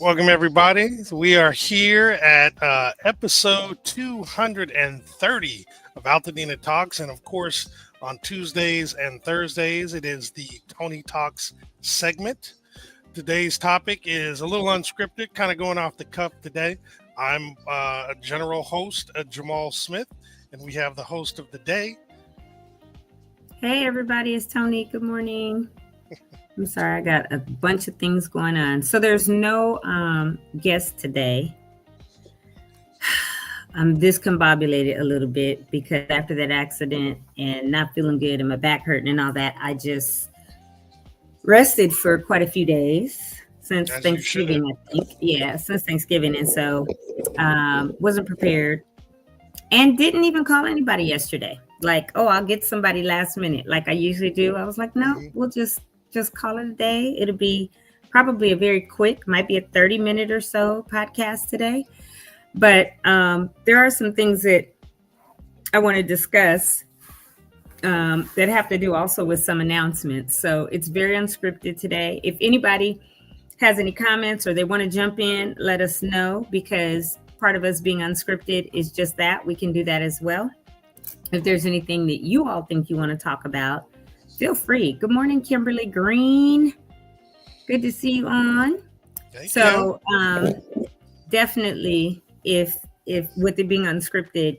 Welcome, everybody. We are here at episode 230 of Altadena Talks. And of course, on Tuesdays and Thursdays, it is the Toni Talks segment. Today's topic is a little unscripted, kind of going off the cuff today. I'm a general host, Jamal Smith, and we have the host of the day. Hey, everybody, it's Toni. Good morning. I'm sorry, I got a bunch of things going on. So there's no guest today. I'm discombobulated a little bit because after that accident and not feeling good and my back hurting and all that, I just rested for quite a few days since Thanksgiving, I think. Yeah, since Thanksgiving. And so wasn't prepared and didn't even call anybody yesterday. Like, oh, I'll get somebody last minute like I usually do. I was like, no, we'll just call it a day. It'll be probably a very quick, might be a 30-minute or so podcast today. But there are some things that I want to discuss that have to do also with some announcements. So it's very unscripted today. If anybody has any comments or they want to jump in, let us know, because part of us being unscripted is just that. We can do that as well. If there's anything that you all think you want to talk about, feel free. Good morning, Kimberly Green. Good to see you on. Thank you. Definitely, if with it being unscripted,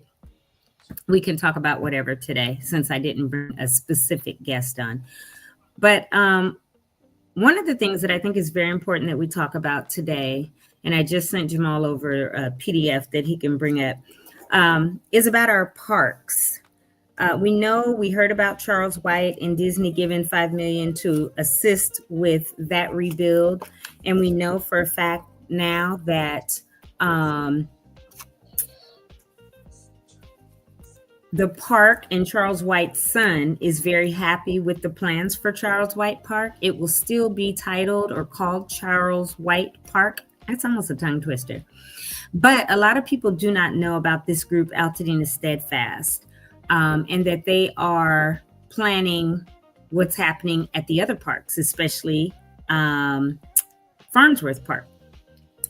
we can talk about whatever today, since I didn't bring a specific guest on. But one of the things that I think is very important that we talk about today, and I just sent Jamal over a PDF that he can bring up, is about our parks. We heard about Charles White and Disney giving $5 million to assist with that rebuild. And we know for a fact now that the park and Charles White's son is very happy with the plans for Charles White Park. It will still be titled or called Charles White Park. That's almost a tongue twister. But a lot of people do not know about this group, Altadena Steadfast. And that they are planning what's happening at the other parks, especially Farnsworth Park.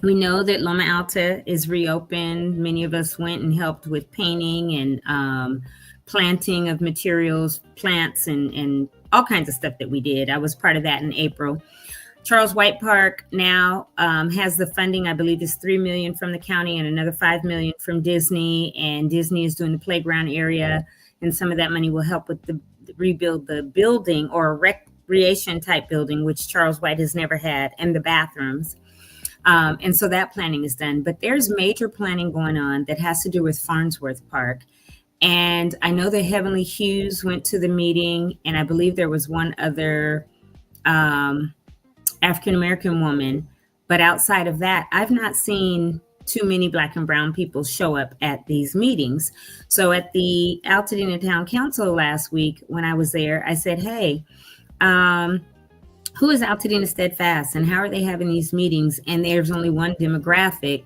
We know that Loma Alta is reopened. Many of us went and helped with painting and planting of materials, plants, and all kinds of stuff that we did. I was part of that in April. Charles White Park now has the funding. I believe is $3 million from the county and another $5 million from Disney. And Disney is doing the playground area, and some of that money will help with the rebuild the building, or a recreation type building, which Charles White has never had, and the bathrooms. And so that planning is done. But there's major planning going on that has to do with Farnsworth Park. And I know that Heavenly Hughes went to the meeting, and I believe there was one other African-American woman. But outside of that, I've not seen too many Black and brown people show up at these meetings. So at the Altadena Town Council last week, when I was there, I said, hey, who is Altadena Steadfast and how are they having these meetings? And there's only one demographic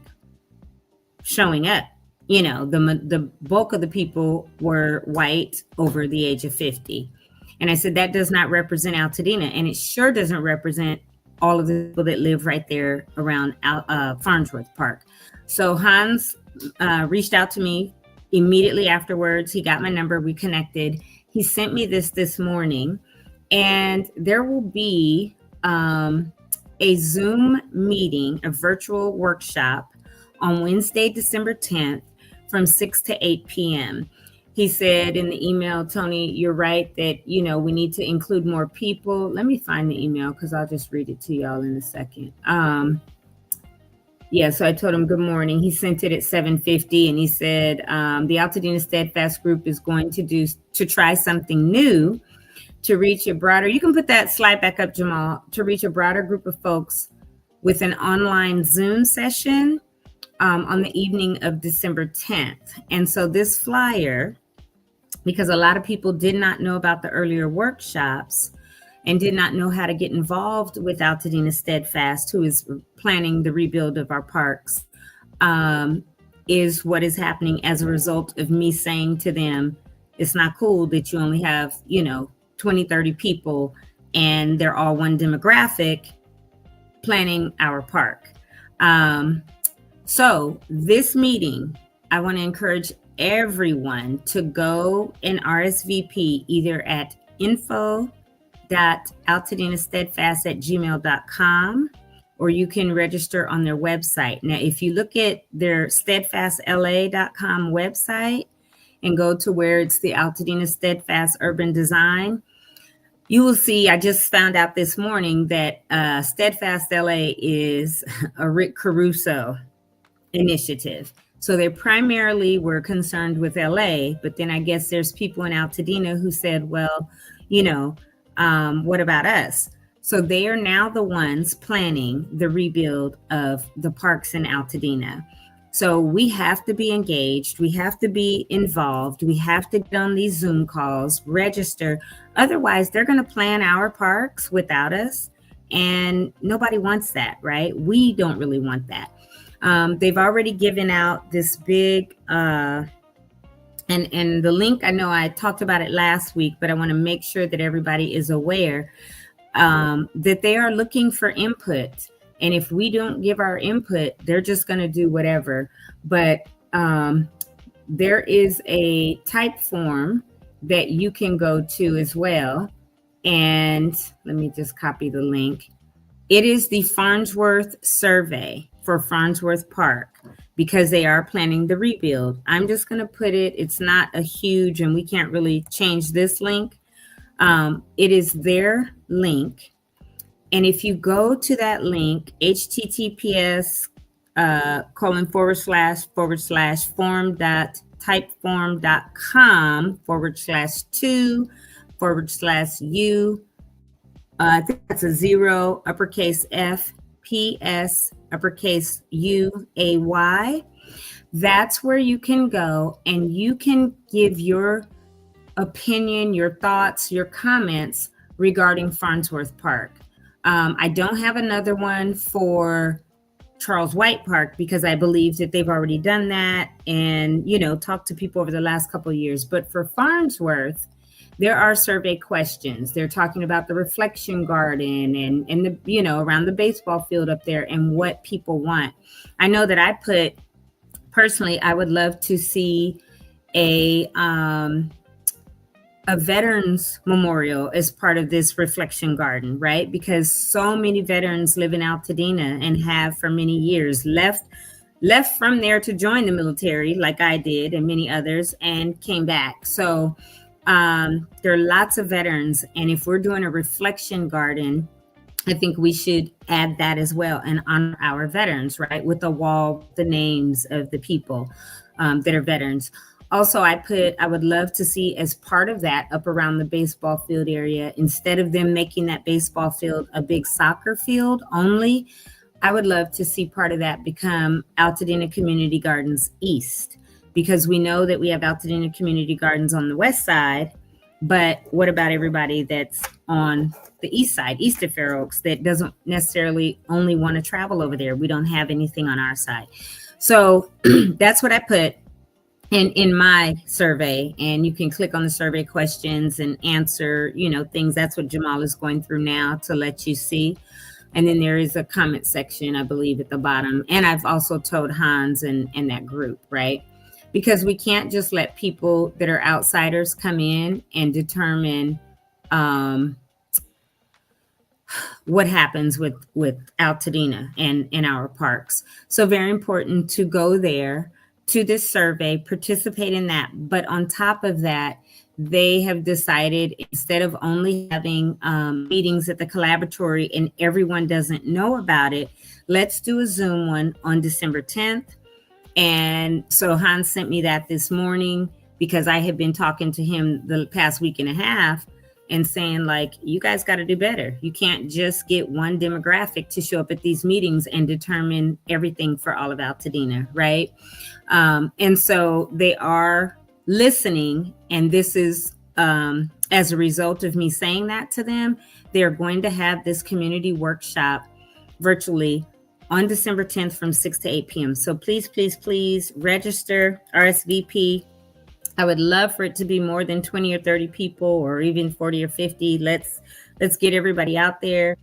showing up. You know, the bulk of the people were white over the age of 50. And I said, that does not represent Altadena. And it sure doesn't represent all of the people that live right there around Farnsworth Park. So Hans reached out to me immediately afterwards. He got my number. We connected. He sent me this morning. And there will be a Zoom meeting, a virtual workshop on Wednesday, December 10th from 6 to 8 p.m. He said in the email, Toni, you're right that, we need to include more people. Let me find the email because I'll just read it to y'all in a second. So I told him good morning. He sent it at 7:50 and he said the Altadena Steadfast group is going to try something new to reach a broader, you can put that slide back up, Jamal, to reach a broader group of folks with an online Zoom session on the evening of December 10th. And so this flyer, because a lot of people did not know about the earlier workshops and did not know how to get involved with Altadena Steadfast, who is planning the rebuild of our parks, is what is happening as a result of me saying to them, it's not cool that you only have, 20, 30 people and they're all one demographic planning our park. So this meeting, I want to encourage everyone to go and RSVP either at info.altadena.steadfast@gmail.com, or you can register on their website. Now, if you look at their steadfastla.com website and go to where it's the Altadena Steadfast Urban Design, you will see, I just found out this morning that Steadfast LA is a Rick Caruso initiative. So they primarily were concerned with LA, but then I guess there's people in Altadena who said, well, what about us? So they are now the ones planning the rebuild of the parks in Altadena. So we have to be engaged. We have to be involved. We have to get on these Zoom calls, register. Otherwise, they're going to plan our parks without us. And nobody wants that, right? We don't really want that. They've already given out this big, and the link, I know I talked about it last week, but I want to make sure that everybody is aware that they are looking for input. And if we don't give our input, they're just going to do whatever. But there is a type form that you can go to as well. And let me just copy the link. It is the Farnsworth survey for Farnsworth Park, because they are planning the rebuild. I'm just going to put it, it's not a huge, and we can't really change this link. It is their link. And if you go to that link, https form.typeform.com/2/u, I think that's a 0, uppercase F, PS, uppercase U, A, Y. That's where you can go and you can give your opinion, your thoughts, your comments regarding Farnsworth Park. I don't have another one for Charles White Park because I believe that they've already done that and, talked to people over the last couple of years. But for Farnsworth, there are survey questions. They're talking about the reflection garden and the, around the baseball field up there and what people want. I know that I put, personally, I would love to see a veterans memorial as part of this reflection garden, right? Because so many veterans live in Altadena and have for many years left from there to join the military, like I did and many others, and came back. So there are lots of veterans. And if we're doing a reflection garden, I think we should add that as well and honor our veterans, right? With a wall, the names of the people that are veterans. Also, I would love to see as part of that up around the baseball field area, instead of them making that baseball field a big soccer field only, I would love to see part of that become Altadena Community Gardens East, because we know that we have Altadena Community Gardens on the west side, but what about everybody that's on the east side, east of Fair Oaks, that doesn't necessarily only want to travel over there? We don't have anything on our side. So that's what I put in my survey, and you can click on the survey questions and answer, things. That's what Jamal is going through now to let you see. And then there is a comment section, I believe, at the bottom. And I've also told Hans and that group, right? Because we can't just let people that are outsiders come in and determine what happens with Altadena and our parks. So very important to go there to this survey, participate in that. But on top of that, they have decided, instead of only having meetings at the collaboratory and everyone doesn't know about it, let's do a Zoom one on December 10th. And so Hans sent me that this morning because I had been talking to him the past week and a half and saying, like, you guys got to do better. You can't just get one demographic to show up at these meetings and determine everything for all of Altadena, right? And so they are listening. And this is as a result of me saying that to them. They're going to have this community workshop virtually on December 10th from 6 to 8 p.m. So please, please, please register, RSVP. I would love for it to be more than 20 or 30 people, or even 40 or 50. Let's get everybody out there.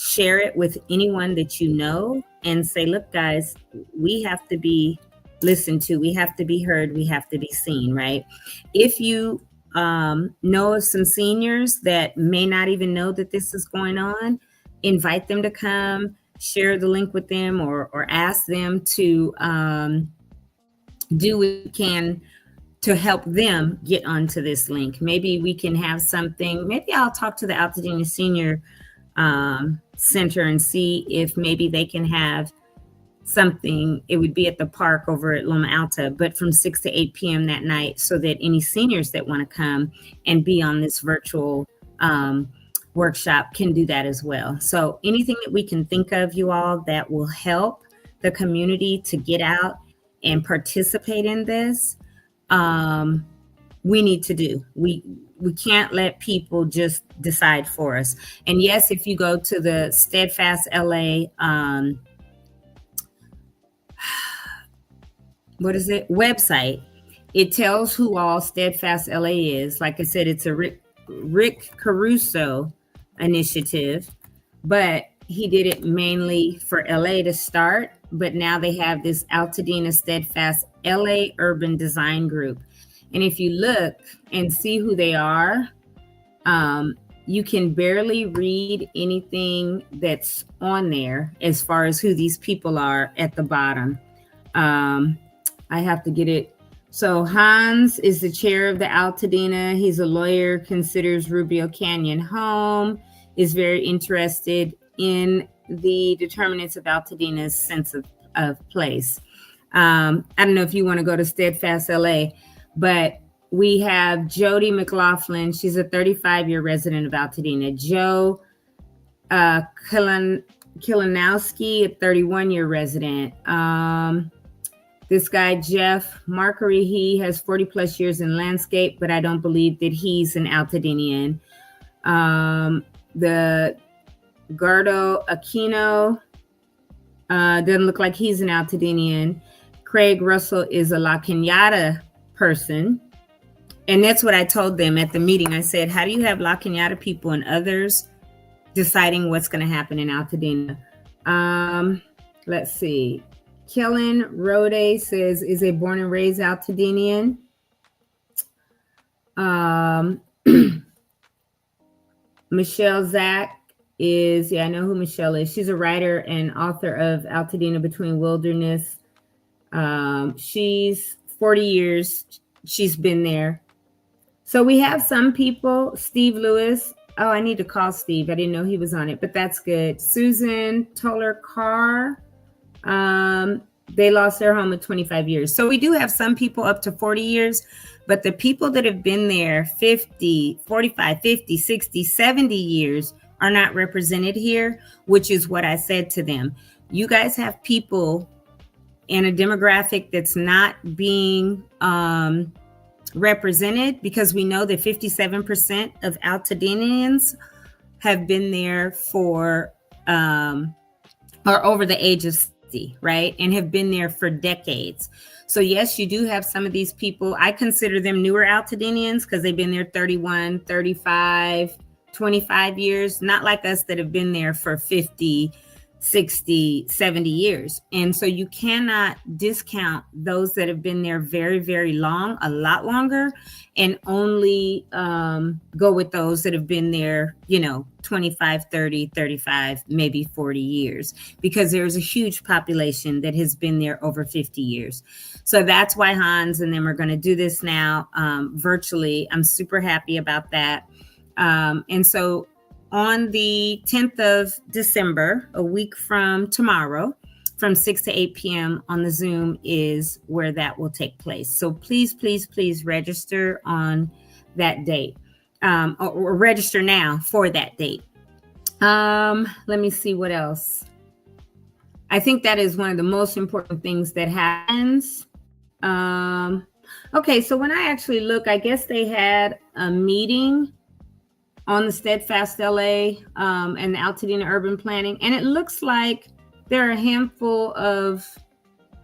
share it with anyone that you know and say, look, guys, we have to be listened to. We have to be heard. We have to be seen, right? If you know of some seniors that may not even know that this is going on, invite them to come, share the link with them, or ask them to do what you can to help them get onto this link. Maybe we can have something. Maybe I'll talk to the Altadena Senior Center and see if maybe they can have something. It would be at the park over at Loma Alta, but from 6 to 8 p.m. that night, so that any seniors that want to come and be on this virtual workshop can do that as well. So anything that we can think of, you all, that will help the community to get out and participate in this, we need to do. We can't let people just decide for us. And yes, if you go to the Steadfast LA website, it tells who all Steadfast LA is. Like I said, it's a Rick Caruso initiative, but he did it mainly for LA to start. But now they have this Altadena Steadfast LA Urban Design Group. And if you look and see who they are, you can barely read anything that's on there as far as who these people are at the bottom. I have to get it. So Hans is the chair of the Altadena. He's a lawyer, considers Rubio Canyon home, is very interested in the determinants of Altadena's sense of place. I don't know if you want to go to Steadfast LA, but we have Jody McLaughlin. She's a 35-year resident of Altadena. Joe Kilanowski, a 31-year resident. This guy, Jeff Markery, he has 40 plus years in landscape, but I don't believe that he's an Altadenian. The Gardo Aquino doesn't look like he's an Altadenian. Craig Russell is a La Cañada person. And that's what I told them at the meeting. I said, how do you have La Cañada people and others deciding what's going to happen in Altadena? Let's see. Kellen Rode says, is a born and raised Altadenian. Michelle Zach is, I know who Michelle is. She's a writer and author of Altadena Between Wilderness. She's 40 years. She's been there. So we have some people. Steve Lewis. Oh, I need to call Steve. I didn't know he was on it, but that's good. Susan Toller Carr. They lost their home at 25 years. So we do have some people up to 40 years, but the people that have been there 50, 45, 50, 60, 70 years are not represented here, which is what I said to them. You guys have people in a demographic that's not being represented, because we know that 57% of Altadenians have been there for or over the age of 60, right? And have been there for decades. So yes, you do have some of these people. I consider them newer Altadenians because they've been there 31, 35, 25 years, not like us that have been there for 50, 60, 70 years. And so you cannot discount those that have been there very, very long, a lot longer, and only go with those that have been there, 25, 30, 35, maybe 40 years, because there's a huge population that has been there over 50 years. So that's why Hans and them are going to do this now virtually. I'm super happy about that. And so on the 10th of December, a week from tomorrow, from 6 to 8 p.m. on the Zoom is where that will take place. So please, please, please register on that date, or register now for that date. Let me see what else. I think that is one of the most important things that happens. Okay, so when I actually look, I guess they had a meeting on the Steadfast LA and the Altadena Urban Planning. And it looks like there are a handful of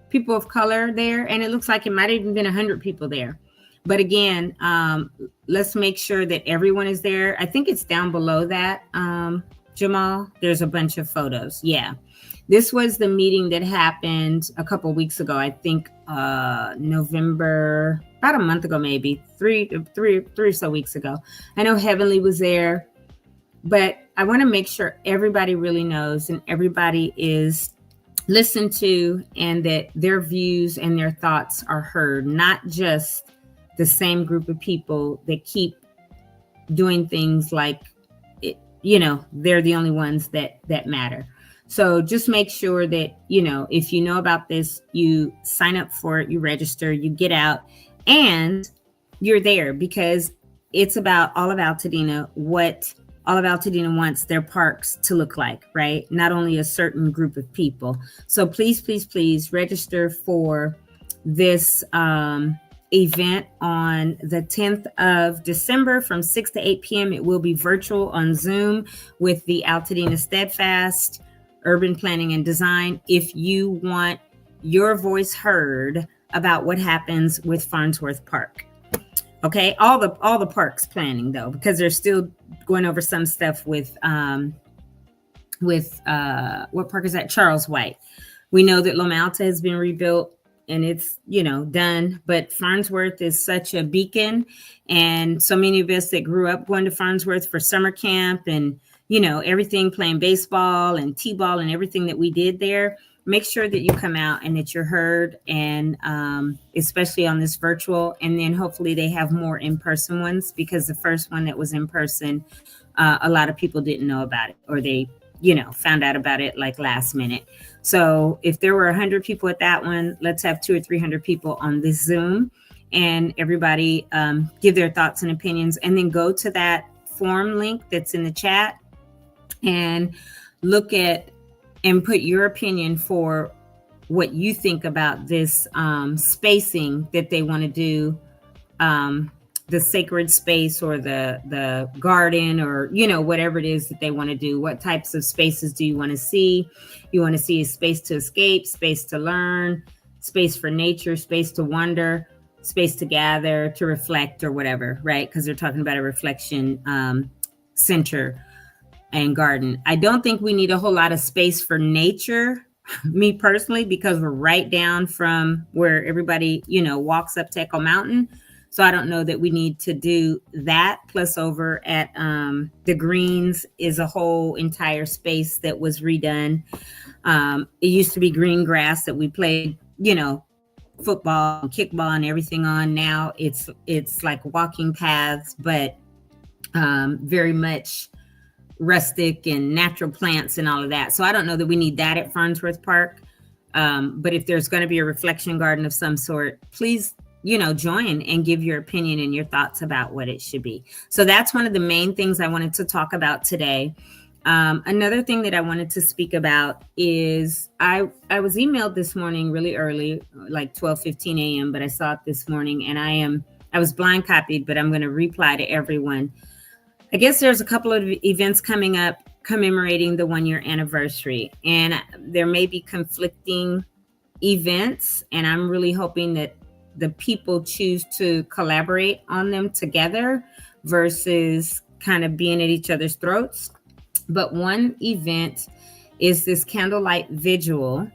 people of color there. And it looks like it might have even been 100 people there. But again, let's make sure that everyone is there. I think it's down below that Jamal? There's a bunch of photos. Yeah. This was the meeting that happened a couple weeks ago. I think November, about a month ago, maybe three or so weeks ago. I know Heavenly was there, but I want to make sure everybody really knows and everybody is listened to and that their views and their thoughts are heard, not just the same group of people that keep doing things like, they're the only ones that matter. So just make sure that, if you know about this, you sign up for it, you register, you get out, and you're there because it's about all of Altadena, what all of Altadena wants their parks to look like, right? Not only a certain group of people. So please, please, please register for this event on the 10th of December from 6 to 8 p.m. It will be virtual on Zoom with the Altadena Steadfast Urban Planning and Design. If you want your voice heard about what happens with Farnsworth Park. Okay, all the parks planning though, because they're still going over some stuff with what park is that? Charles White. We know that Loma Alta has been rebuilt and it's, done, but Farnsworth is such a beacon. And so many of us that grew up going to Farnsworth for summer camp and, everything, playing baseball and t-ball and everything that we did there, make sure that you come out and that you're heard, and especially on this virtual. And then hopefully they have more in-person ones, because the first one that was in person, a lot of people didn't know about it, or they, found out about it like last minute. So if there were 100 people at that one, let's have 200 or 300 people on this Zoom, and everybody give their thoughts and opinions, and then go to that form link that's in the chat and look at and put your opinion for what you think about this spacing that they want to do, the sacred space or the garden, or, whatever it is that they want to do. What types of spaces do you want to see? You want to see a space to escape, space to learn, space for nature, space to wonder, space to gather, to reflect, or whatever, right? Because they're talking about a reflection center and garden. I don't think we need a whole lot of space for nature, me personally, because we're right down from where everybody, walks up to Echo Mountain. So I don't know that we need to do that. Plus over at the Greens is a whole entire space that was redone. It used to be green grass that we played, football and kickball and everything on. Now it's like walking paths, but very much rustic and natural plants and all of that. So I don't know that we need that at Farnsworth Park. But if there's going to be a reflection garden of some sort, please, join and give your opinion and your thoughts about what it should be. So that's one of the main things I wanted to talk about today. Another thing that I wanted to speak about is I was emailed this morning really early, like 12:15 a.m., but I saw it this morning, and I was blind copied, but I'm going to reply to everyone. I guess there's a couple of events coming up commemorating the 1-year anniversary, and there may be conflicting events, and I'm really hoping that the people choose to collaborate on them together versus kind of being at each other's throats. But one event is this candlelight vigil.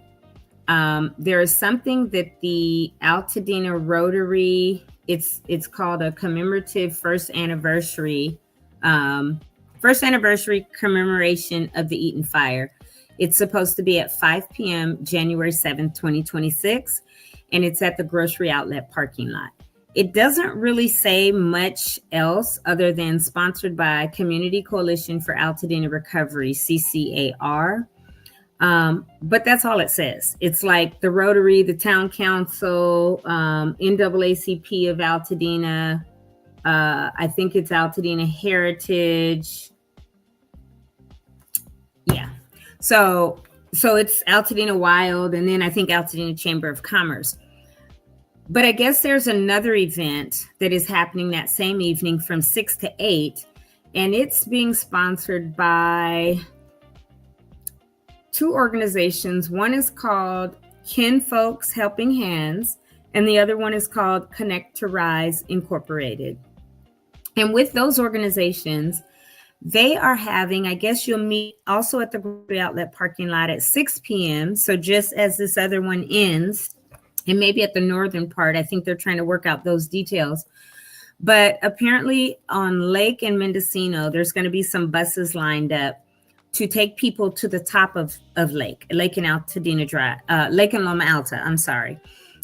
There is something that the Altadena Rotary, it's called a commemorative first anniversary commemoration of the Eaton Fire. It's supposed to be at 5 p.m. January 7th, 2026, and it's at the grocery outlet parking lot. It doesn't really say much else other than sponsored by Community Coalition for Altadena Recovery, CCAR. But that's all it says. It's like the Rotary, the Town Council, NAACP of Altadena. I think it's Altadena Heritage. Yeah. So it's Altadena Wild, and then I think Altadena Chamber of Commerce. But I guess there's another event that is happening that same evening from 6 to 8, and it's being sponsored by two organizations. One is called Kin Folks Helping Hands, and the other one is called Connect to Rise Incorporated. And with those organizations, They are having, I guess you'll meet also at the grocery outlet parking lot at 6 p.m. So just as this other one ends, and maybe at the northern part, I think they're trying to work out those details. But apparently on Lake and Mendocino, there's going to be some buses lined up to take people to the top of Lake and Altadena Drive, Lake and Loma Alta, I'm sorry.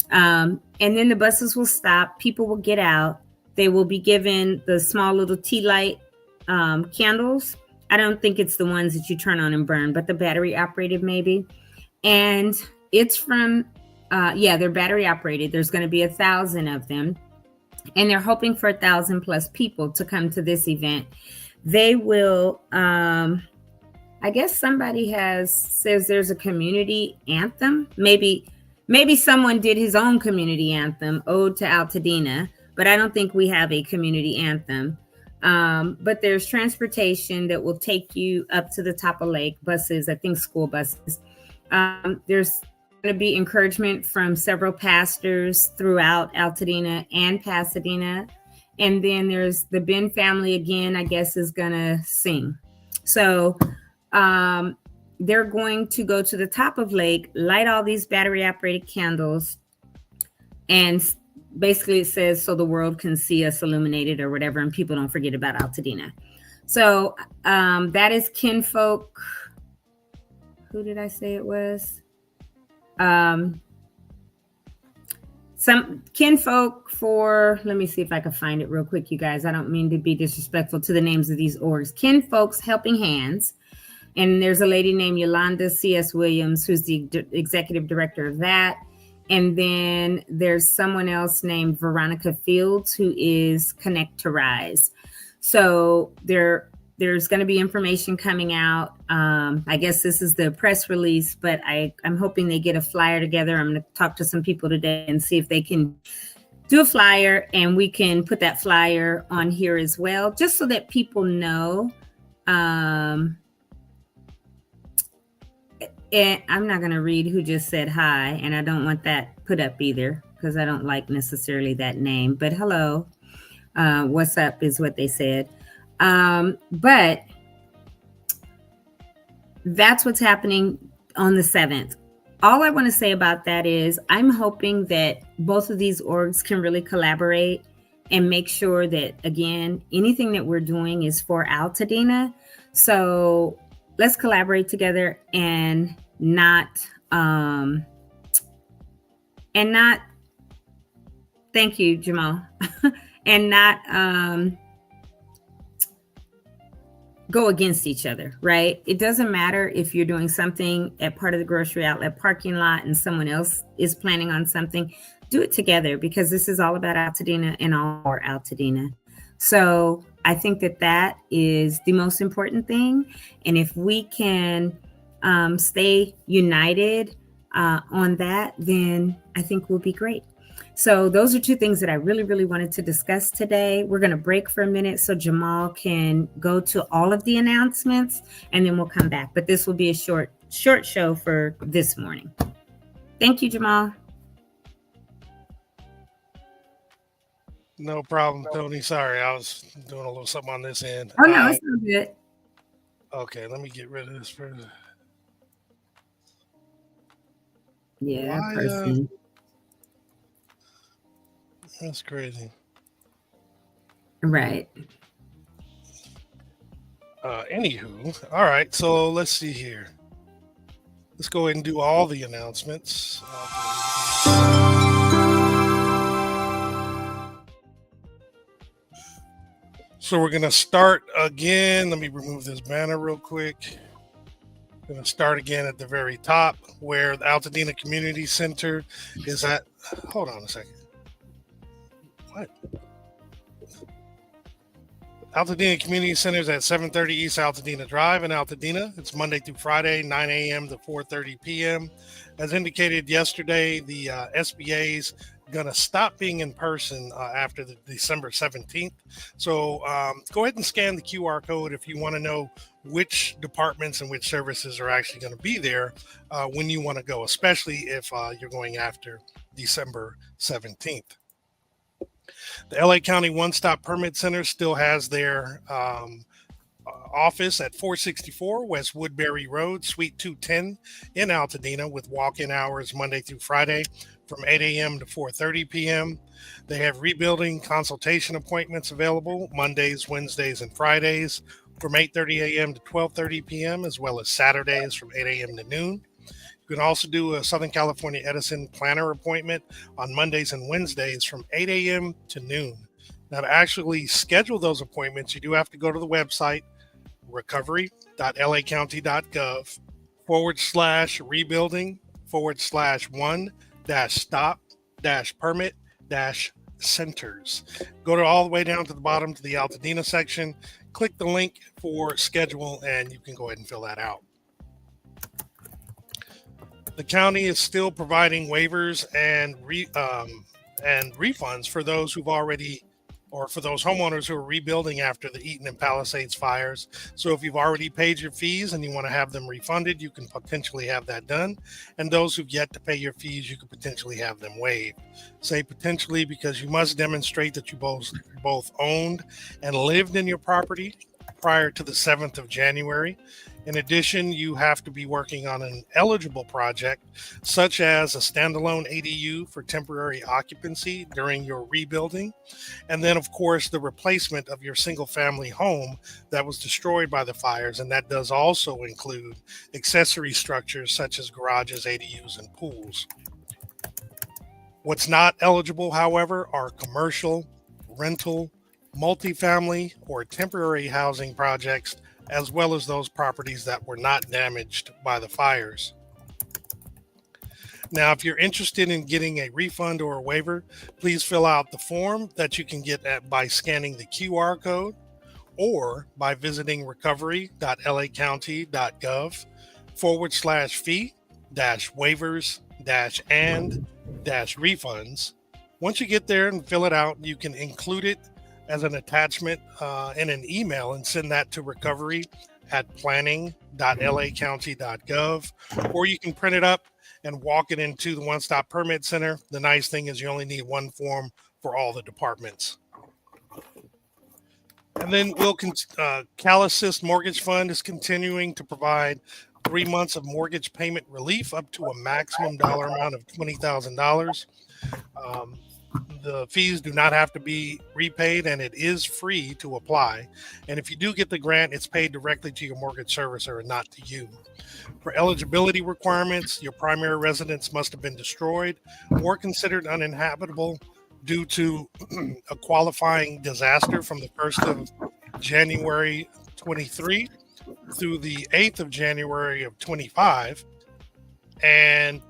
And then the buses will stop, people will get out, they will be given the small little tea light candles. I don't think it's the ones that you turn on and burn, but the battery operated maybe. And it's from, they're battery operated. There's going to be 1,000 of them. And they're hoping for 1,000 plus people to come to this event. They will, I guess somebody says there's a community anthem. Maybe someone did his own community anthem, Ode to Altadena, but I don't think we have a community anthem. But there's transportation that will take you up to the top of Lake, buses, I think school buses. There's going to be encouragement from several pastors throughout Altadena and Pasadena. And then there's the Ben family again, I guess, is going to sing. So they're going to go to the top of Lake, light all these battery operated candles, and basically it says, so the world can see us illuminated or whatever, and people don't forget about Altadena. So that is Kinfolk. Who did I say it was? Some Kinfolk for, let me see if I can find it real quick, you guys. I don't mean to be disrespectful to the names of these orgs. Kinfolk's Helping Hands. And there's a lady named Yolanda C.S. Williams, who's the executive director of that. And then there's someone else named Veronica Fields, who is Connect to Rise. So there's going to be information coming out. I guess this is the press release, but I'm hoping they get a flyer together. I'm going to talk to some people today and see if they can do a flyer, and we can put that flyer on here as well, just so that people know. And I'm not going to read who just said hi, and I don't want that put up either, because I don't like necessarily that name. But hello, what's up is what they said. But that's what's happening on the 7th. All I want to say about that is I'm hoping that both of these orgs can really collaborate and make sure that, again, anything that we're doing is for Altadena. So let's collaborate together and not thank you, Jamal, and not go against each other, right? It doesn't matter if you're doing something at part of the grocery outlet parking lot and someone else is planning on something. Do it together, because this is all about Altadena and all for Altadena. So I think that is the most important thing. And if we can stay united on that, then I think we'll be great. So those are two things that I really, really wanted to discuss today. We're going to break for a minute so Jamal can go to all of the announcements, and then we'll come back. But this will be a short show for this morning. Thank you, Jamal. No problem, Tony. Sorry, I was doing a little something on this end. Oh, no, it's not good. Okay, let me get rid of this first. Yeah, person. That's crazy. Right. Anywho, all right, so let's see here. Let's go ahead and do all the announcements. So we're going to start again. Let me remove this banner real quick. Going to start again at the very top where the Altadena Community Center is at. Hold on a second. What? Altadena Community Center is at 730 East Altadena Drive in Altadena. It's Monday through Friday, 9 a.m. to 4:30 p.m. As indicated yesterday, the SBA's going to stop being in person after the December 17th. So go ahead and scan the QR code if you want to know which departments and which services are actually going to be there when you want to go, especially if you're going after December 17th. The LA County One Stop Permit Center still has their office at 464 West Woodbury Road, Suite 210 in Altadena, with walk-in hours Monday through Friday from 8 a.m. to 4:30 p.m. They have rebuilding consultation appointments available Mondays, Wednesdays, and Fridays from 8:30 a.m. to 12:30 p.m., as well as Saturdays from 8 a.m. to noon. You can also do a Southern California Edison planner appointment on Mondays and Wednesdays from 8 a.m. to noon. Now, to actually schedule those appointments, you do have to go to the website recovery.lacounty.gov/rebuilding/one-stop-permit-centers. Go to all the way down to the bottom to the Altadena section, click the link for schedule, and you can go ahead and fill that out. The county is still providing waivers and refunds for those who've already, or for those homeowners who are rebuilding after the Eaton and Palisades fires. So if you've already paid your fees and you want to have them refunded, you can potentially have that done. And those who've yet to pay your fees, you could potentially have them waived. Say potentially because you must demonstrate that you both owned and lived in your property prior to the 7th of January. In addition, you have to be working on an eligible project, such as a standalone ADU for temporary occupancy during your rebuilding. And then, of course, the replacement of your single-family home that was destroyed by the fires. And that does also include accessory structures such as garages, ADUs, and pools. What's not eligible, however, are commercial, rental, multifamily, or temporary housing projects, as well as those properties that were not damaged by the fires. Now, if you're interested in getting a refund or a waiver, please fill out the form that you can get by scanning the QR code or by visiting recovery.lacounty.gov/waivers-and-refunds. Once you get there and fill it out, you can include it as an attachment in an email and send that to recovery@planning.lacounty.gov, or you can print it up and walk it into the One Stop Permit Center. The nice thing is you only need one form for all the departments. And then CalAssist Mortgage Fund is continuing to provide 3 months of mortgage payment relief up to a maximum dollar amount of $20,000. The fees do not have to be repaid, and it is free to apply. And if you do get the grant, it's paid directly to your mortgage servicer and not to you. For eligibility requirements, your primary residence must have been destroyed or considered uninhabitable due to a qualifying disaster from the 1st of January 23 through the 8th of January of 25. And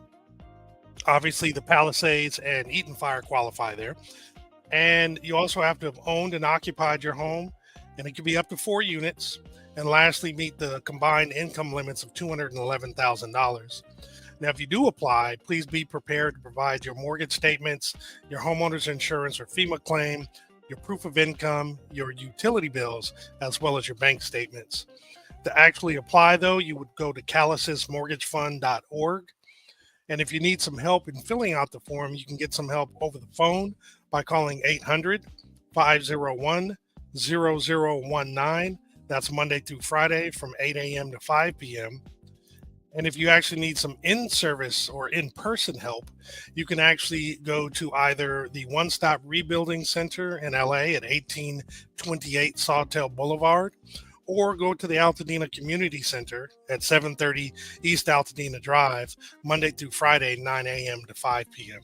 obviously, the Palisades and Eaton fire qualify there. And you also have to have owned and occupied your home, and it can be up to 4 units. And lastly, meet the combined income limits of $211,000. Now, if you do apply, please be prepared to provide your mortgage statements, your homeowner's insurance or FEMA claim, your proof of income, your utility bills, as well as your bank statements. To actually apply, though, you would go to calassistmortgagefund.org. And if you need some help in filling out the form, you can get some help over the phone by calling 800-501-0019. That's Monday through Friday from 8 a.m. to 5 p.m. And if you actually need some in-service or in-person help, you can actually go to either the One Stop Rebuilding Center in LA at 1828 Sawtell Boulevard, or go to the Altadena Community Center at 730 East Altadena Drive, Monday through Friday, 9 a.m. to 5 p.m.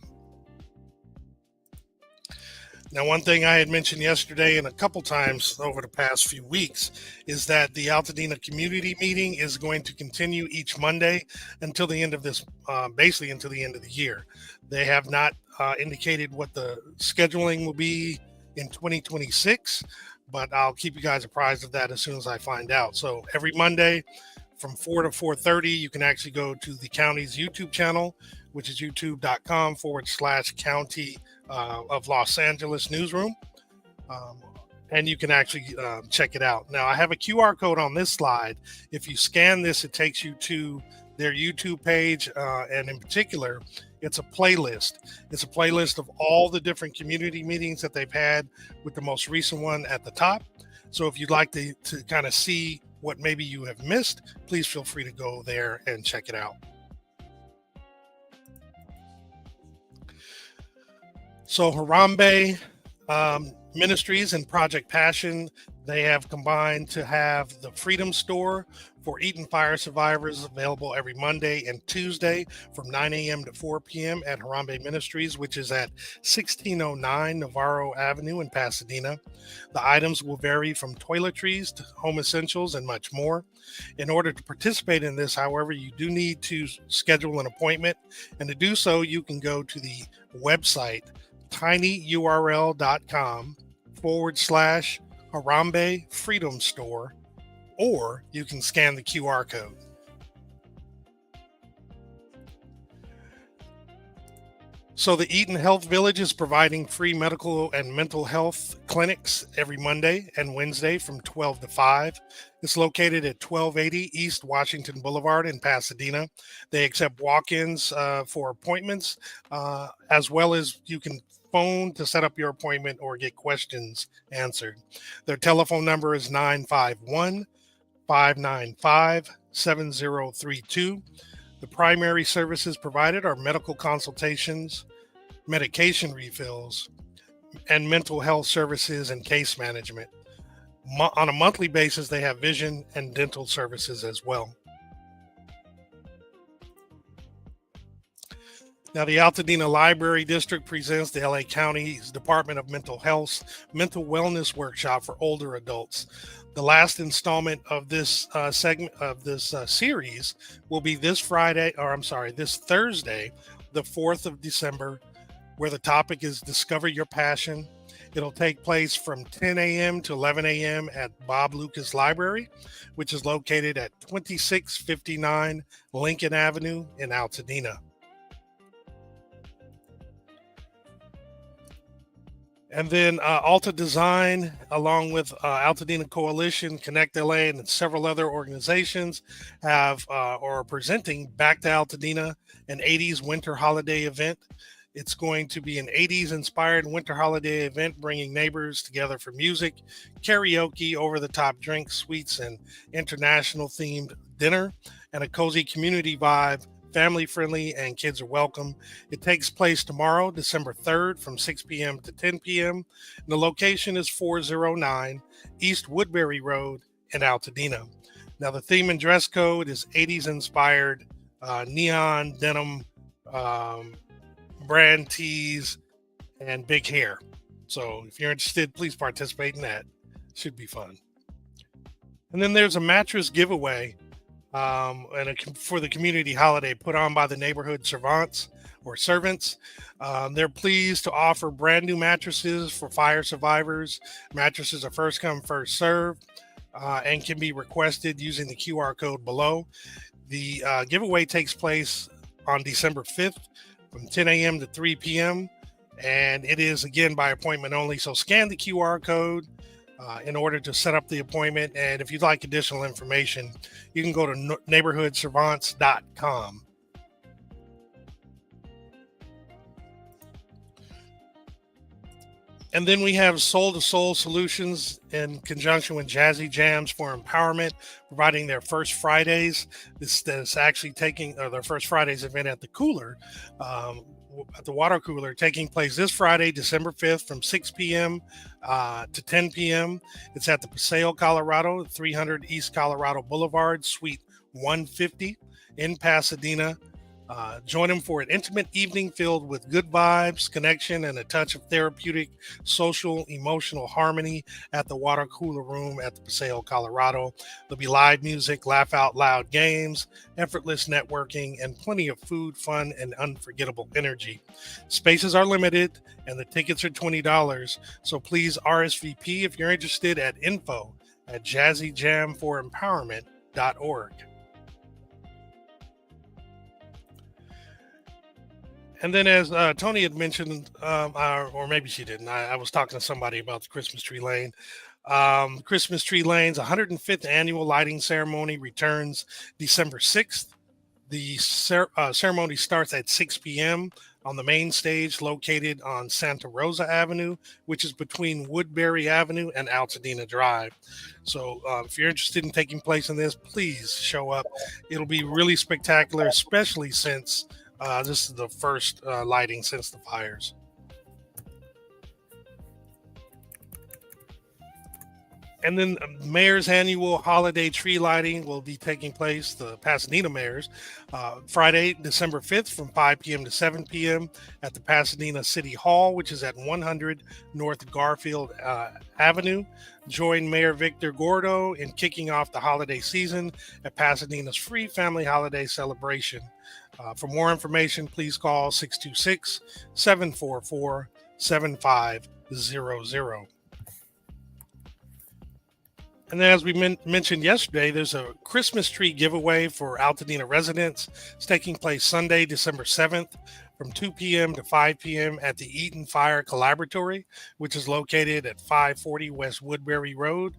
Now, one thing I had mentioned yesterday and a couple times over the past few weeks is that the Altadena community meeting is going to continue each Monday until the end of this, basically until the end of the year. They have not indicated what the scheduling will be in 2026, but I'll keep you guys apprised of that as soon as I find out. So every Monday from 4 to 4:30, you can actually go to the county's YouTube channel, which is youtube.com/county of Los Angeles newsroom. And you can actually check it out. Now, I have a QR code on this slide. If you scan this, it takes you to their YouTube page. And in particular, it's a playlist. It's a playlist of all the different community meetings that they've had, with the most recent one at the top. So if you'd like to kind of see what maybe you have missed, please feel free to go there and check it out. So Harambe Ministries and Project Passion, they have combined to have the Freedom Store for Eaton Fire survivors available every Monday and Tuesday from 9 a.m. to 4 p.m. at Harambe Ministries, which is at 1609 Navarro Avenue in Pasadena. The items will vary from toiletries to home essentials and much more. In order to participate in this, however, you do need to schedule an appointment. And to do so, you can go to the website tinyurl.com/Harambe Freedom Store, or you can scan the QR code. So the Eaton Health Village is providing free medical and mental health clinics every Monday and Wednesday from 12 to 5. It's located at 1280 East Washington Boulevard in Pasadena. They accept walk-ins for appointments, as well as you can phone to set up your appointment or get questions answered. Their telephone number is 951-595-7032. The primary services provided are medical consultations, medication refills, and mental health services and case management. On a monthly basis, they have vision and dental services as well. Now, the Altadena Library District presents the LA County's Department of Mental Health's Mental Wellness Workshop for older adults. The last installment of this segment of this series will be this Thursday, the 4th of December, where the topic is Discover Your Passion. It'll take place from 10 a.m. to 11 a.m. at Bob Lucas Library, which is located at 2659 Lincoln Avenue in Altadena. And then Alta Design, along with Altadena Coalition, Connect LA, and several other organizations have or are presenting Back to Altadena, an 80s winter holiday event. It's going to be an 80s inspired winter holiday event, bringing neighbors together for music, karaoke, over-the-top drinks, sweets, and international themed dinner, and a cozy community vibe. Family friendly and kids are welcome. It takes place tomorrow, December 3rd from 6 p.m. to 10 p.m. And the location is 409 East Woodbury Road in Altadena. Now, the theme and dress code is 80s inspired neon denim brand tees and big hair. So if you're interested, please participate in that. Should be fun. And then there's a mattress giveaway for the community holiday put on by the neighborhood servants. They're pleased to offer brand new mattresses for fire survivors. Mattresses are first come, first served, and can be requested using the QR code below. The giveaway takes place on December 5th from 10 a.m. to 3 p.m. And it is, again, by appointment only. So scan the QR code in order to set up the appointment. And if you'd like additional information, you can go to neighborhoodservants.com. And then we have Soul to Soul Solutions in conjunction with Jazzy Jams for Empowerment, providing their First Fridays. This is actually taking their First Fridays event at the cooler, at the water cooler, taking place this Friday, December 5th from 6 p.m. To 10 p.m. It's at the Paseo, Colorado, 300 East Colorado Boulevard, Suite 150 in Pasadena. Join them for an intimate evening filled with good vibes, connection, and a touch of therapeutic, social, emotional harmony at the water cooler room at the Paseo, Colorado. There'll be live music, laugh out loud games, effortless networking, and plenty of food, fun, and unforgettable energy. Spaces are limited, and the tickets are $20. So please RSVP if you're interested at info@jazzyjamforempowerment.org. And then, as Toni had mentioned, or maybe she didn't, I was talking to somebody about the Christmas Tree Lane. Christmas Tree Lane's 105th annual lighting ceremony returns December 6th. The ceremony starts at 6 p.m. on the main stage located on Santa Rosa Avenue, which is between Woodbury Avenue and Altadena Drive. So if you're interested in taking place in this, please show up. It'll be really spectacular, especially since this is the first lighting since the fires. And then Mayor's annual holiday tree lighting will be taking place, the Pasadena Mayor's, Friday, December 5th from 5 p.m. to 7 p.m. at the Pasadena City Hall, which is at 100 North Garfield Avenue. Join Mayor Victor Gordo in kicking off the holiday season at Pasadena's free family holiday celebration. For more information, please call 626-744-7500. And then, as we mentioned yesterday, there's a Christmas tree giveaway for Altadena residents. It's taking place Sunday, December 7th from 2 p.m. to 5 p.m. at the Eaton Fire Collaboratory, which is located at 540 West Woodbury Road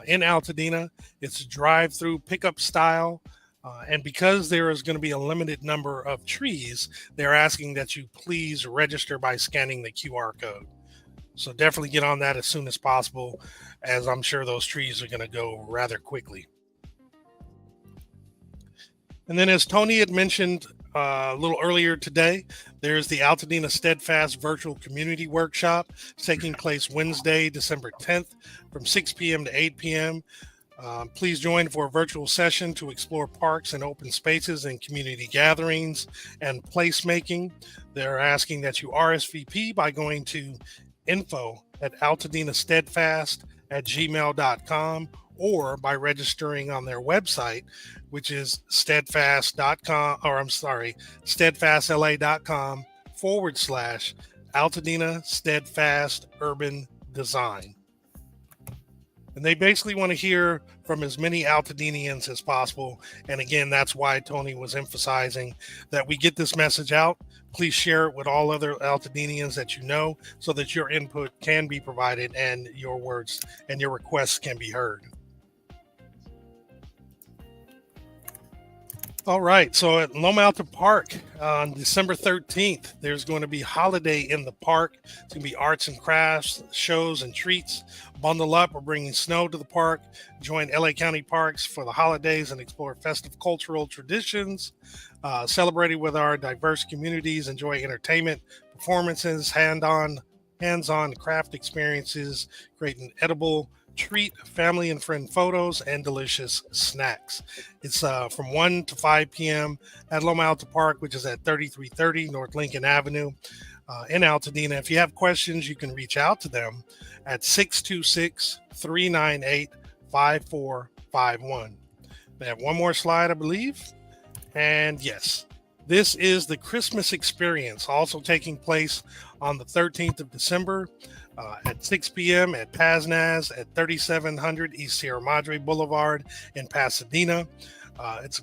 in Altadena. It's drive-through pickup style. And because there is going to be a limited number of trees, they're asking that you please register by scanning the QR code. So definitely get on that as soon as possible, as I'm sure those trees are going to go rather quickly. And then, as Toni had mentioned a little earlier today, there's the Altadena Steadfast Virtual Community Workshop. It's taking place Wednesday, December 10th from 6 p.m. to 8 p.m. Please join for a virtual session to explore parks and open spaces and community gatherings and placemaking. They're asking that you RSVP by going to info@altadenastedfast@gmail.com or by registering on their website, which is steadfastla.com/Altadena Steadfast Urban Design. And they basically want to hear from as many Altadenians as possible. And again, that's why Toni was emphasizing that we get this message out. Please share it with all other Altadenians that you know so that your input can be provided and your words and your requests can be heard. All right, so at Loma Alta Park on December 13th, there's going to be Holiday in the Park. It's going to be arts and crafts, shows and treats. Bundle up, we're bringing snow to the park. Join LA County Parks for the holidays and explore festive cultural traditions. Celebrating with our diverse communities, enjoy entertainment, performances, hands-on craft experiences, create an edible treat, family and friend photos, and delicious snacks. It's from 1 to 5 p.m. at Loma Alta Park, which is at 3330 North Lincoln Avenue in Altadena. If you have questions, you can reach out to them at 626-398-5451. They have one more slide, I believe. And yes, this is the Christmas experience, also taking place on the 13th of December. At 6 p.m. at Paznaz at 3700 East Sierra Madre Boulevard in Pasadena. It's a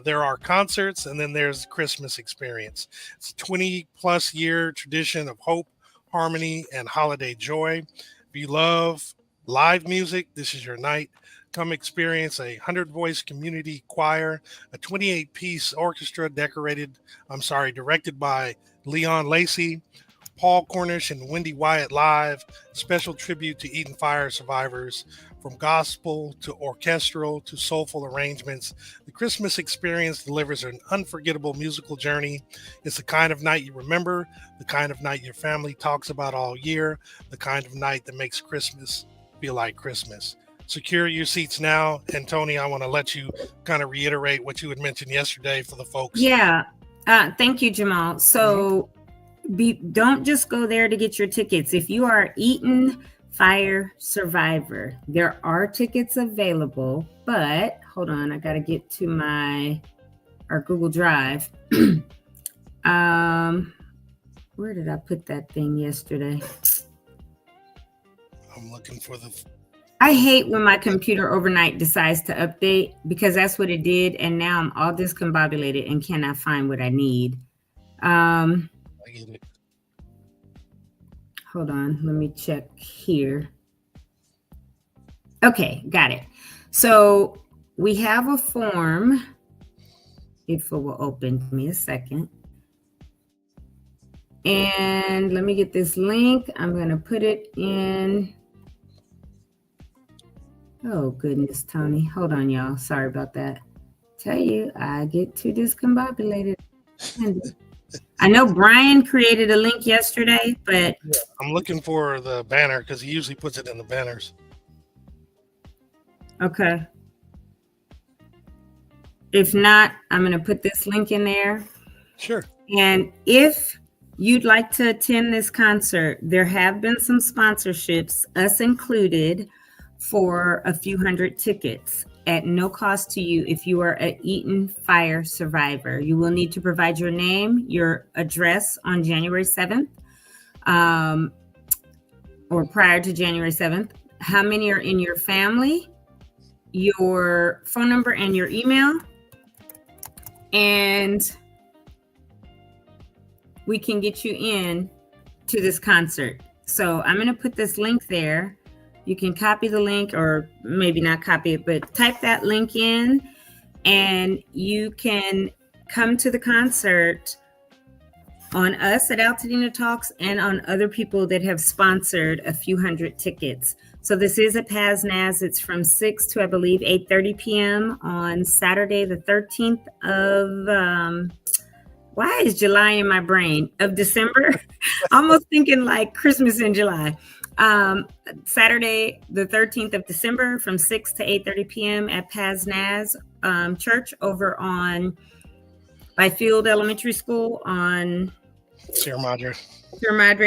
there are concerts, and then there's the Christmas experience. It's a 20-plus year tradition of hope, harmony, and holiday joy. If you love live music, this is your night. Come experience a 100-voice community choir, a 28-piece orchestra directed by Leon Lacey, Paul Cornish and Wendy Wyatt live, special tribute to Eaton Fire survivors. From gospel to orchestral to soulful arrangements, the Christmas experience delivers an unforgettable musical journey. It's the kind of night you remember, the kind of night your family talks about all year, the kind of night that makes Christmas feel like Christmas. Secure your seats now. And Toni, I want to let you kind of reiterate what you had mentioned yesterday for the folks. Yeah. Thank you, Jamal. So don't just go there to get your tickets. If you are Eaton Fire survivor, there are tickets available, but hold on, I got to get to our Google Drive. Where did I put that thing yesterday? I'm looking for I hate when my computer overnight decides to update, because that's what it did, and now I'm all discombobulated and cannot find what I need. I get it. Hold on, let me check here. Okay, got it. So we have a form. If it will open, give me a second. And let me get this link. I'm going to put it in. Oh, goodness, Tony. Hold on, y'all. Sorry about that. Tell you, I get too discombobulated. I know Brian created a link yesterday, but I'm looking for the banner because he usually puts it in the banners. okay. If not, I'm going to put this link in there. Sure. And if you'd like to attend this concert, there have been some sponsorships, us included, for a few hundred tickets at no cost to you. If you are an Eaton fire survivor, you will need to provide your name, your address on January 7th, or prior to January 7th, how many are in your family, your phone number and your email, and we can get you in to this concert. So I'm going to put this link there. You can copy the link, or maybe not copy it, but type that link in and you can come to the concert on us at Altadena Talks and on other people that have sponsored a few hundred tickets. So this is at PASNAS. It's from 6 to, I believe, 8:30 p.m. on Saturday, the 13th of, why is July in my brain? Of December? Almost thinking like Christmas in July. Saturday, the 13th of December from 6 to 8:30 p.m. at PASNAS Church over on by Field Elementary School on Sierra Madre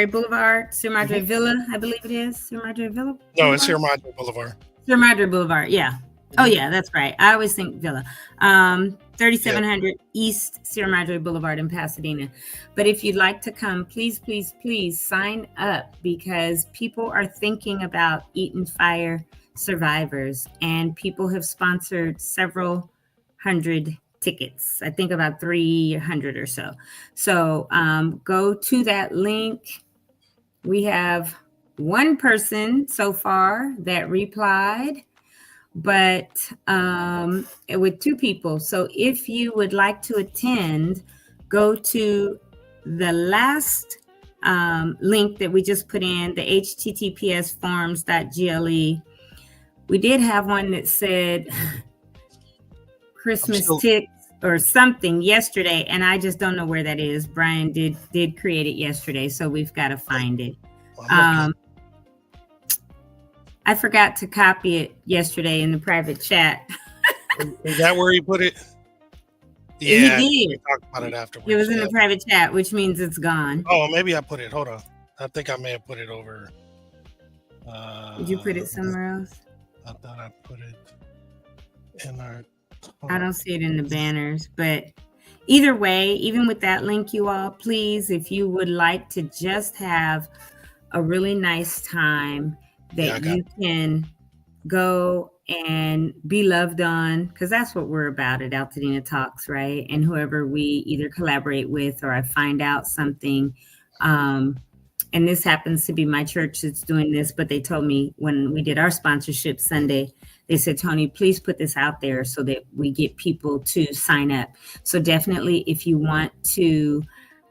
Boulevard, Sierra Madre Villa, I believe it is. Sierra Madre Villa? No, it's Sierra Madre Boulevard. Sierra Madre Boulevard, yeah. Oh, yeah, that's right. I always think Villa. 3700 East Sierra Madre Boulevard in Pasadena. But if you'd like to come, please, please, please sign up, because people are thinking about Eaton Fire survivors, and people have sponsored several hundred tickets. I think about 300 or so. So go to that link. We have one person so far that replied, but with two people. So if you would like to attend, go to the last link that we just put in, the https://forms.gle. We did have one that said Christmas ticks or something yesterday, and I just don't know where that is. Brian did create it yesterday, so we've got to find it. I forgot to copy it yesterday in the private chat. Is that where he put it? Yeah, he did. We talked about it afterwards. It was in the private chat, which means it's gone. Oh, maybe I put it. Hold on. I think I may have put it over. Did you put it somewhere else? I thought I put it in our. I don't see it in the banners, but either way, even with that link, you all, please, if you would like to just have a really nice time, that you can go and be loved on, because that's what we're about at Altadena Talks, right? And whoever we either collaborate with or I find out something, and this happens to be my church that's doing this, but they told me when we did our sponsorship Sunday, they said, Toni, please put this out there so that we get people to sign up. So definitely, if you want to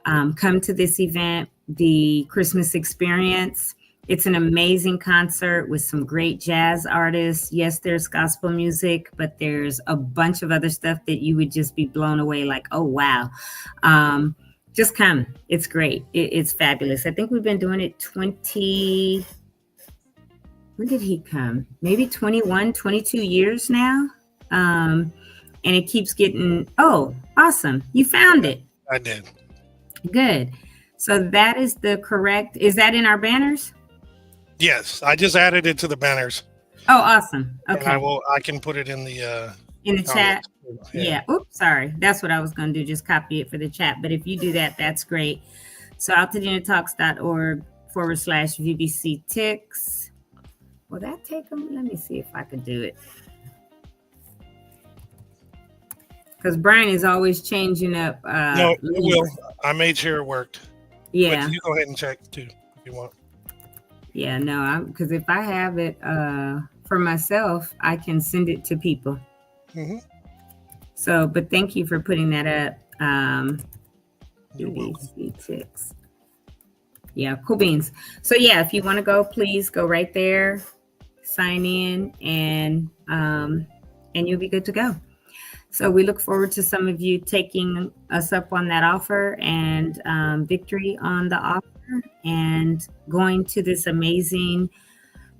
come to this event, the Christmas experience, it's an amazing concert with some great jazz artists. Yes, there's gospel music, but there's a bunch of other stuff that you would just be blown away, like, oh, wow. Just come. It's great. It's fabulous. I think we've been doing it when did he come? Maybe 21, 22 years now. And it keeps getting, oh, awesome. You found it. I did. Good. So that is the correct, is that in our banners? Yes, I just added it to the banners. Oh, awesome. Okay. And I can put it in the chat. Yeah. Oops, sorry. That's what I was going to do. Just copy it for the chat. But if you do that, that's great. So altadenatalks.org/VBC ticks. Will that take them? Let me see if I can do it. Because Brian is always changing up. No, it will. I made sure it worked. Yeah. But you go ahead and check too if you want. Yeah, no, because if I have it for myself, I can send it to people. Mm-hmm. So, but thank you for putting that up. You're welcome. ticks. Yeah, cool beans. So yeah, if you want to go, please go right there, sign in, and you'll be good to go. So we look forward to some of you taking us up on that offer and victory on the offer and going to this amazing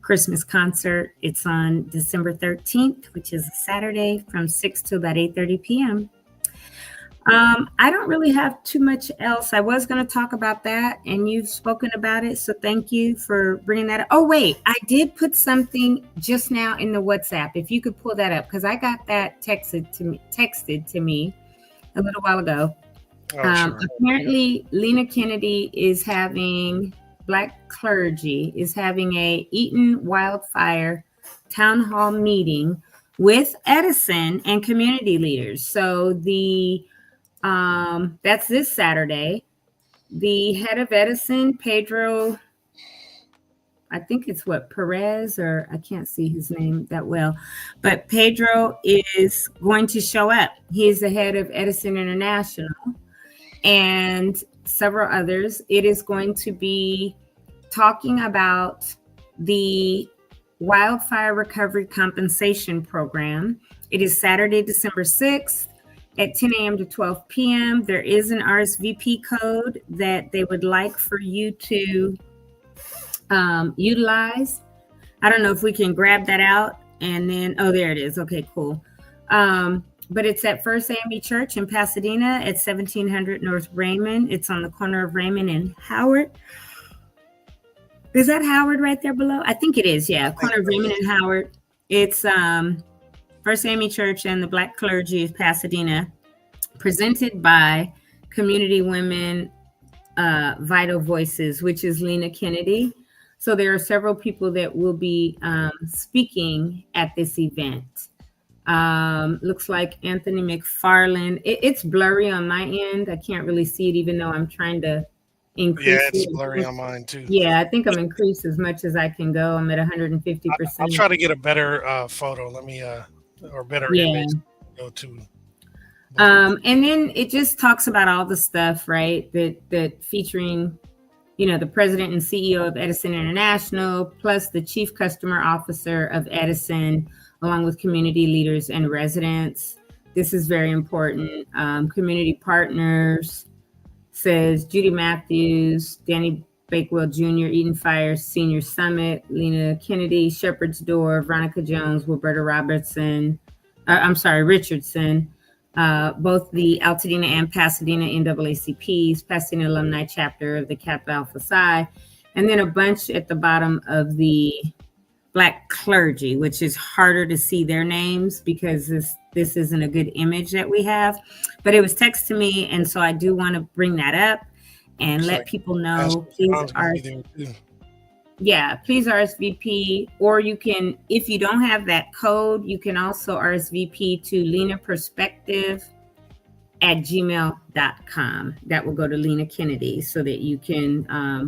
Christmas concert. It's on December 13th, which is a Saturday from 6 to about 8:30 p.m. I don't really have too much else. I was going to talk about that, and you've spoken about it. So thank you for bringing that up. Oh, wait, I did put something just now in the WhatsApp. If you could pull that up, because I got that texted to me a little while ago. Sure. Apparently, Lena Kennedy is having, Black clergy is having a Eaton Wildfire town hall meeting with Edison and community leaders. So that's this Saturday. The head of Edison, Pedro, I think it's Perez, or I can't see his name that well, but Pedro is going to show up. He is the head of Edison International and several others. It is going to be talking about the Wildfire Recovery Compensation Program. It is Saturday, December 6th. At 10 a.m. to 12 p.m. There is an RSVP code that they would like for you to utilize. I don't know if we can grab that out and then, oh, there it is. Okay, cool. But it's at First AME Church in Pasadena at 1700 North Raymond. It's on the corner of Raymond and Howard. Is that Howard right there below? I think it is, yeah. Corner of Raymond and Howard. It's First AME Church and the Black Clergy of Pasadena, presented by Community Women Vital Voices, which is Lena Kennedy. So there are several people that will be speaking at this event. Looks like Anthony McFarland. It's blurry on my end. I can't really see it, even though I'm trying to increase. Yeah, it's blurry on mine too. Yeah, I think I'm increased as much as I can go. I'm at 150%. I'll try to get a better photo. Let me or better image. Go to. And then it just talks about all the stuff, right? That featuring, the president and CEO of Edison International, plus the chief customer officer of Edison, along with community leaders and residents. This is very important. Community partners, says Judy Matthews, Danny Bakewell Jr., Eden Fire Senior Summit, Lena Kennedy, Shepherd's Door, Veronica Jones, Wilberta Richardson, both the Altadena and Pasadena NAACPs, Pasadena Alumni Chapter of the Kappa Alpha Psi, and then a bunch at the bottom of the Black clergy, which is harder to see their names because this isn't a good image that we have. But it was text to me, and so I do want to bring that up and let people know. Please RSVP, or you can, if you don't have that code, you can also RSVP to lenaperspective@gmail.com. That will go to Lena Kennedy so that you can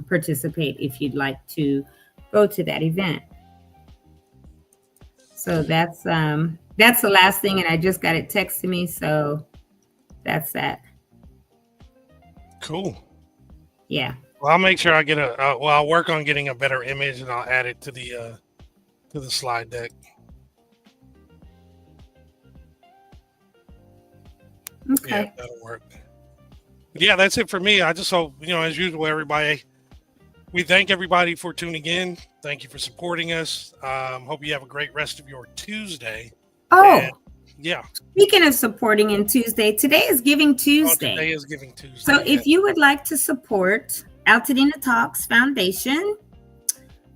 participate if you'd like to go to that event. So that's the last thing, and I just got it texted to me, so that's that. Cool. Yeah. Well, I'll make sure I get I'll work on getting a better image, and I'll add it to the slide deck. Okay. Yeah, that'll work. But yeah, that's it for me. I just hope, as usual, everybody, we thank everybody for tuning in. Thank you for supporting us. Hope you have a great rest of your Tuesday. Oh, and, yeah. Speaking of supporting in Tuesday, today is Giving Tuesday. Today is Giving Tuesday. So if you would like to support Altadena Talks Foundation,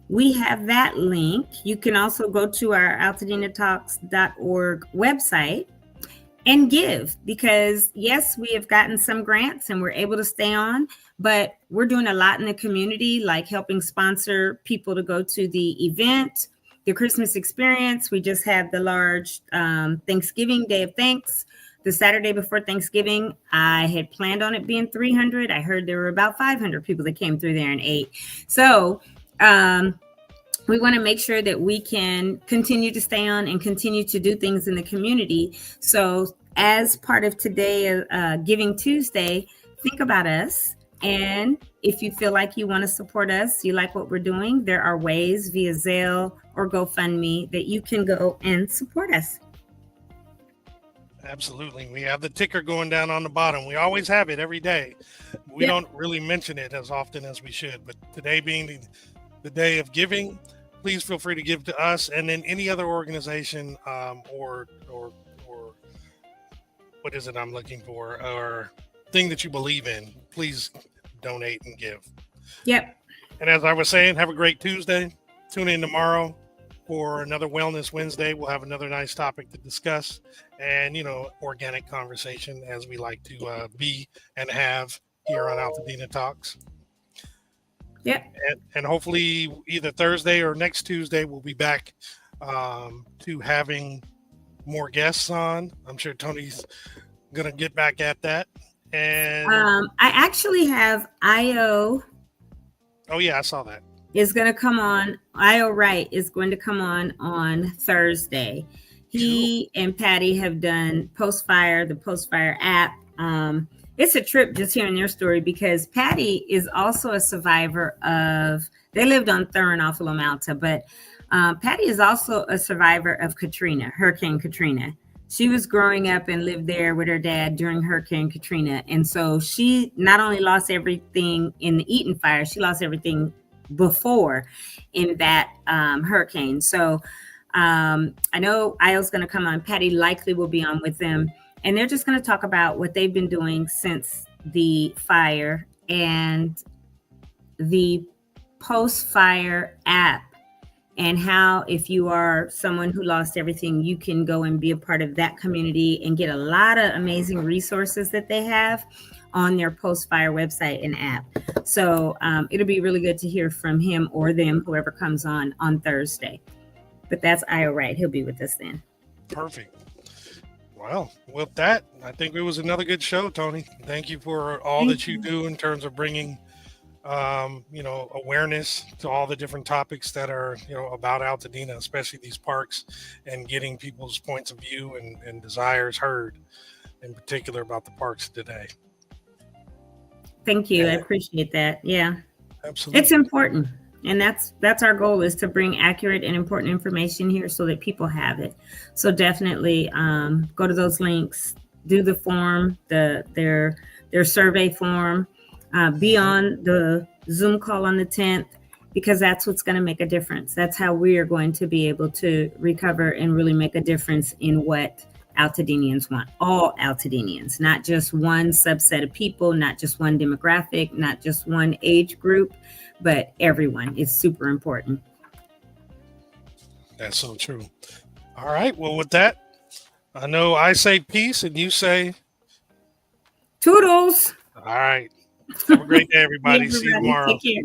we have that link. You can also go to our altadenatalks.org website and give, because yes, we have gotten some grants and we're able to stay on, but we're doing a lot in the community, like helping sponsor people to go to the event, the Christmas experience. We just had the large Thanksgiving Day of Thanks, the Saturday before Thanksgiving. I had planned on it being 300. I heard there were about 500 people that came through there and ate. So we want to make sure that we can continue to stay on and continue to do things in the community. So as part of today, Giving Tuesday, think about us And if you feel like you want to support us, you like what we're doing, there are ways via Zelle or GoFundMe that you can go and support us. Absolutely. We have the ticker going down on the bottom. We always have it every day. We don't really mention it as often as we should, but today being the day of giving, please feel free to give to us and then any other organization or what is it I'm looking for, or thing that you believe in. Please donate and give. Yep. And as I was saying, have a great Tuesday. Tune in tomorrow for another Wellness Wednesday. We'll have another nice topic to discuss and, organic conversation as we like to be and have here on Altadena Talks. Yep. And hopefully either Thursday or next Tuesday, we'll be back to having more guests on. I'm sure Tony's going to get back at that. And I actually have IO. Oh, yeah, I saw that. Is going to come on. IO Wright is going to come on Thursday. He and Patty have done Postfire, the Postfire app. It's a trip just hearing their story because Patty is also a survivor of, they lived on Thurin off of La Malta, but Patty is also a survivor of Hurricane Katrina. She was growing up and lived there with her dad during Hurricane Katrina. And so she not only lost everything in the Eaton fire, she lost everything before in that hurricane. So I know Io's going to come on. Patty likely will be on with them. And they're just going to talk about what they've been doing since the fire and the post-fire app, and how if you are someone who lost everything, you can go and be a part of that community and get a lot of amazing resources that they have on their post-fire website and app. So it'll be really good to hear from him or them, whoever comes on Thursday. But that's IO Wright. He'll be with us then. Perfect. Well, with that, I think it was another good show, Toni. Thank you for all that you do in terms of bringing, awareness to all the different topics that are, about Altadena, especially these parks, and getting people's points of view and desires heard, in particular about the parks today. Thank you. I appreciate that. Yeah, absolutely. It's important. And that's our goal, is to bring accurate and important information here so that people have it. So definitely go to those links, do the form, their survey form, be on the Zoom call on the 10th, because that's what's going to make a difference. That's how we are going to be able to recover and really make a difference in what Altadenians want. All Altadenians, not just one subset of people, not just one demographic, not just one age group, but everyone. Is super important. That's so true. All right. Well, with that, I know I say peace and you say toodles. All right. Have a great day, everybody. See you tomorrow. Take care.